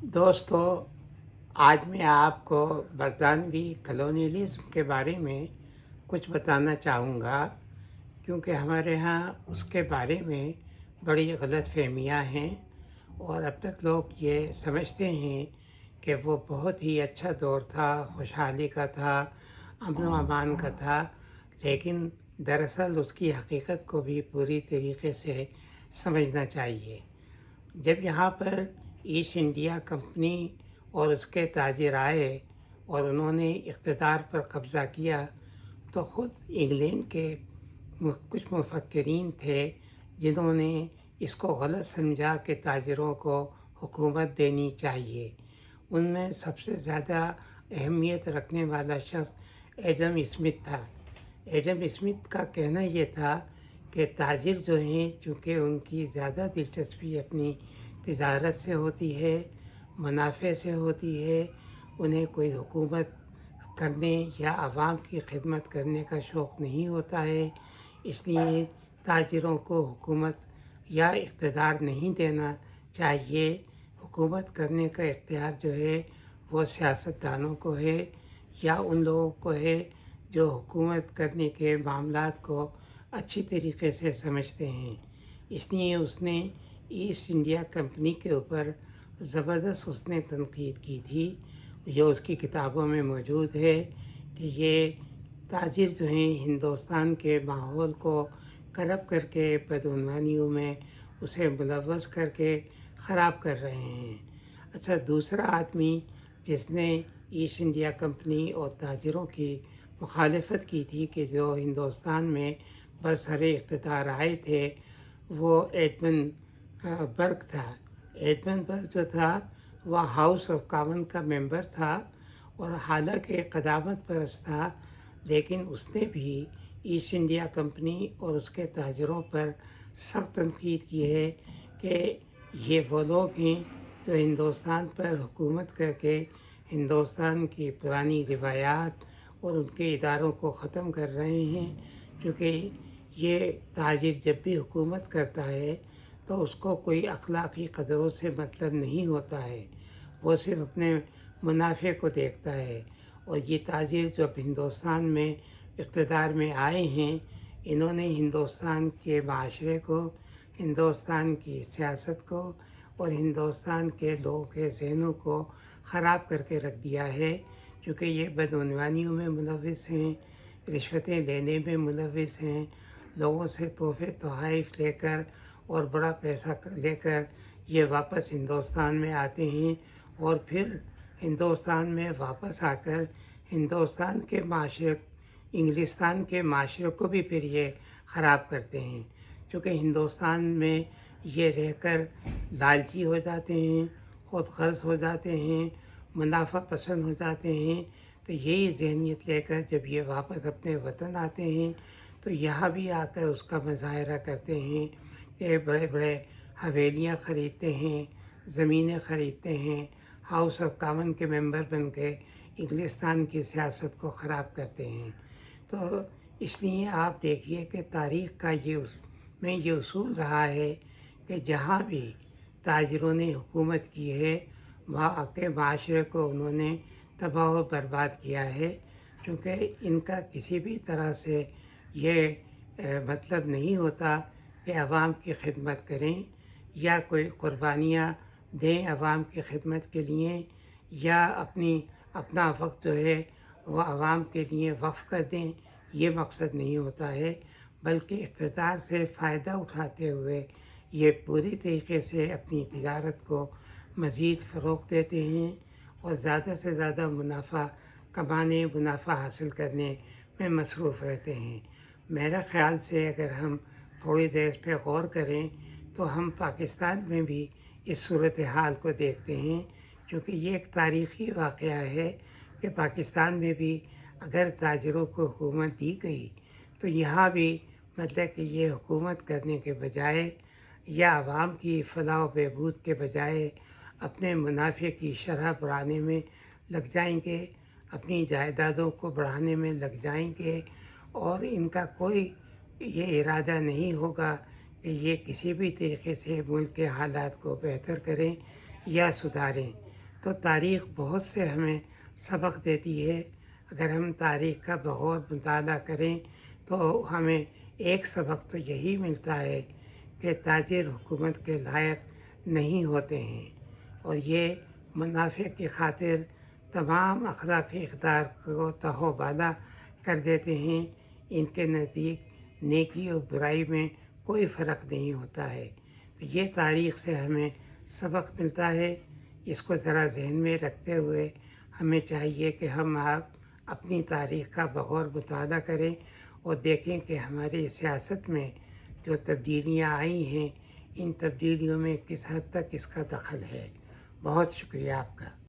دوستو، آج میں آپ کو برطانوی کلونیلزم کے بارے میں کچھ بتانا چاہوں گا، کیونکہ ہمارے ہاں اس کے بارے میں بڑی غلط فہمیاں ہیں، اور اب تک لوگ یہ سمجھتے ہیں کہ وہ بہت ہی اچھا دور تھا، خوشحالی کا تھا، امن و امان کا تھا، لیکن دراصل اس کی حقیقت کو بھی پوری طریقے سے سمجھنا چاہیے۔ جب یہاں پر ایسٹ انڈیا کمپنی اور اس کے تاجر آئے اور انہوں نے اقتدار پر قبضہ کیا، تو خود انگلینڈ کے کچھ مفکرین تھے جنہوں نے اس کو غلط سمجھا کہ تاجروں کو حکومت دینی چاہیے۔ ان میں سب سے زیادہ اہمیت رکھنے والا شخص ایڈم اسمتھ تھا۔ ایڈم اسمتھ کا کہنا یہ تھا کہ تاجر جو ہیں، چونکہ ان کی زیادہ دلچسپی اپنی تجارت سے ہوتی ہے، منافع سے ہوتی ہے، انہیں کوئی حکومت کرنے یا عوام کی خدمت کرنے کا شوق نہیں ہوتا ہے، اس لیے تاجروں کو حکومت یا اقتدار نہیں دینا چاہیے۔ حکومت کرنے کا اختیار جو ہے وہ سیاستدانوں کو ہے، یا ان لوگوں کو ہے جو حکومت کرنے کے معاملات کو اچھی طریقے سے سمجھتے ہیں۔ اس لیے اس نے ایسٹ انڈیا کمپنی کے اوپر زبردست اس نے تنقید کی تھی۔ یہ اس کی کتابوں میں موجود ہے کہ یہ تاجر جو ہیں ہندوستان کے ماحول کو کرپٹ کر کے، بدعنوانیوں میں اسے ملوث کر کے خراب کر رہے ہیں۔ اچھا، دوسرا آدمی جس نے ایسٹ انڈیا کمپنی اور تاجروں کی مخالفت کی تھی کہ جو ہندوستان میں برسر اقتدار آئے تھے، وہ ایڈمن برگ تھا۔ ایڈمن برگ جو تھا وہ ہاؤس آف کامن کا ممبر تھا، اور حالانکہ قدامت پرست تھا، لیکن اس نے بھی ایسٹ انڈیا کمپنی اور اس کے تاجروں پر سخت تنقید کی ہے کہ یہ وہ لوگ ہیں جو ہندوستان پر حکومت کر کے ہندوستان کی پرانی روایات اور ان کے اداروں کو ختم کر رہے ہیں، کیونکہ یہ تاجر جب بھی حکومت کرتا ہے تو اس کو کوئی اخلاقی قدروں سے مطلب نہیں ہوتا ہے، وہ صرف اپنے منافع کو دیکھتا ہے۔ اور یہ تاجر جو اب ہندوستان میں اقتدار میں آئے ہیں، انہوں نے ہندوستان کے معاشرے کو، ہندوستان کی سیاست کو اور ہندوستان کے لوگوں کے ذہنوں کو خراب کر کے رکھ دیا ہے، کیونکہ یہ بدعنوانیوں میں ملوث ہیں، رشوتیں لینے میں ملوث ہیں، لوگوں سے تحفے تحائف لے کر اور بڑا پیسہ لے کر یہ واپس ہندوستان میں آتے ہیں، اور پھر ہندوستان میں واپس آ کر ہندوستان کے معاشرے، انگلستان کے معاشرے کو بھی پھر یہ خراب کرتے ہیں، کیونکہ ہندوستان میں یہ رہ کر لالچی ہو جاتے ہیں، خود غرض ہو جاتے ہیں، منافع پسند ہو جاتے ہیں۔ تو یہی ذہنیت لے کر جب یہ واپس اپنے وطن آتے ہیں تو یہاں بھی آ کر اس کا مظاہرہ کرتے ہیں کہ بڑے بڑے حویلیاں خریدتے ہیں، زمینیں خریدتے ہیں، ہاؤس آف کامن کے ممبر بن کے انگلستان کی سیاست کو خراب کرتے ہیں۔ تو اس لیے آپ دیکھیے کہ تاریخ کا یہ اصول رہا ہے کہ جہاں بھی تاجروں نے حکومت کی ہے، وہاں کے معاشرے کو انہوں نے تباہ و برباد کیا ہے، کیونکہ ان کا کسی بھی طرح سے یہ مطلب نہیں ہوتا کہ عوام کی خدمت کریں یا کوئی قربانیاں دیں عوام کی خدمت کے لیے، یا اپنا وقت جو ہے وہ عوام کے لیے وقف کر دیں، یہ مقصد نہیں ہوتا ہے، بلکہ اقتدار سے فائدہ اٹھاتے ہوئے یہ پوری طریقے سے اپنی تجارت کو مزید فروغ دیتے ہیں اور زیادہ سے زیادہ منافع کمانے، منافع حاصل کرنے میں مصروف رہتے ہیں۔ میرا خیال سے اگر ہم تھوڑی دیر اس پہ غور کریں تو ہم پاکستان میں بھی اس صورتحال کو دیکھتے ہیں، کیونکہ یہ ایک تاریخی واقعہ ہے کہ پاکستان میں بھی اگر تاجروں کو حکومت دی گئی تو یہاں بھی مطلب کہ یہ حکومت کرنے کے بجائے یا عوام کی فلاح و بہبود کے بجائے اپنے منافع کی شرح بڑھانے میں لگ جائیں گے، اپنی جائیدادوں کو بڑھانے میں لگ جائیں گے، اور ان کا کوئی یہ ارادہ نہیں ہوگا کہ یہ کسی بھی طریقے سے ملک کے حالات کو بہتر کریں یا سدھاریں۔ تو تاریخ بہت سے ہمیں سبق دیتی ہے۔ اگر ہم تاریخ کا بغور مطالعہ کریں تو ہمیں ایک سبق تو یہی ملتا ہے کہ تاجر حکومت کے لائق نہیں ہوتے ہیں، اور یہ منافع کی خاطر تمام اخلاقی اقدار کو تہو بالا کر دیتے ہیں۔ ان کے نزدیک نیکی اور برائی میں کوئی فرق نہیں ہوتا ہے۔ تو یہ تاریخ سے ہمیں سبق ملتا ہے۔ اس کو ذرا ذہن میں رکھتے ہوئے ہمیں چاہیے کہ ہم آپ اپنی تاریخ کا بغور مطالعہ کریں اور دیکھیں کہ ہماری سیاست میں جو تبدیلیاں آئی ہیں، ان تبدیلیوں میں کس حد تک اس کا دخل ہے۔ بہت شکریہ آپ کا۔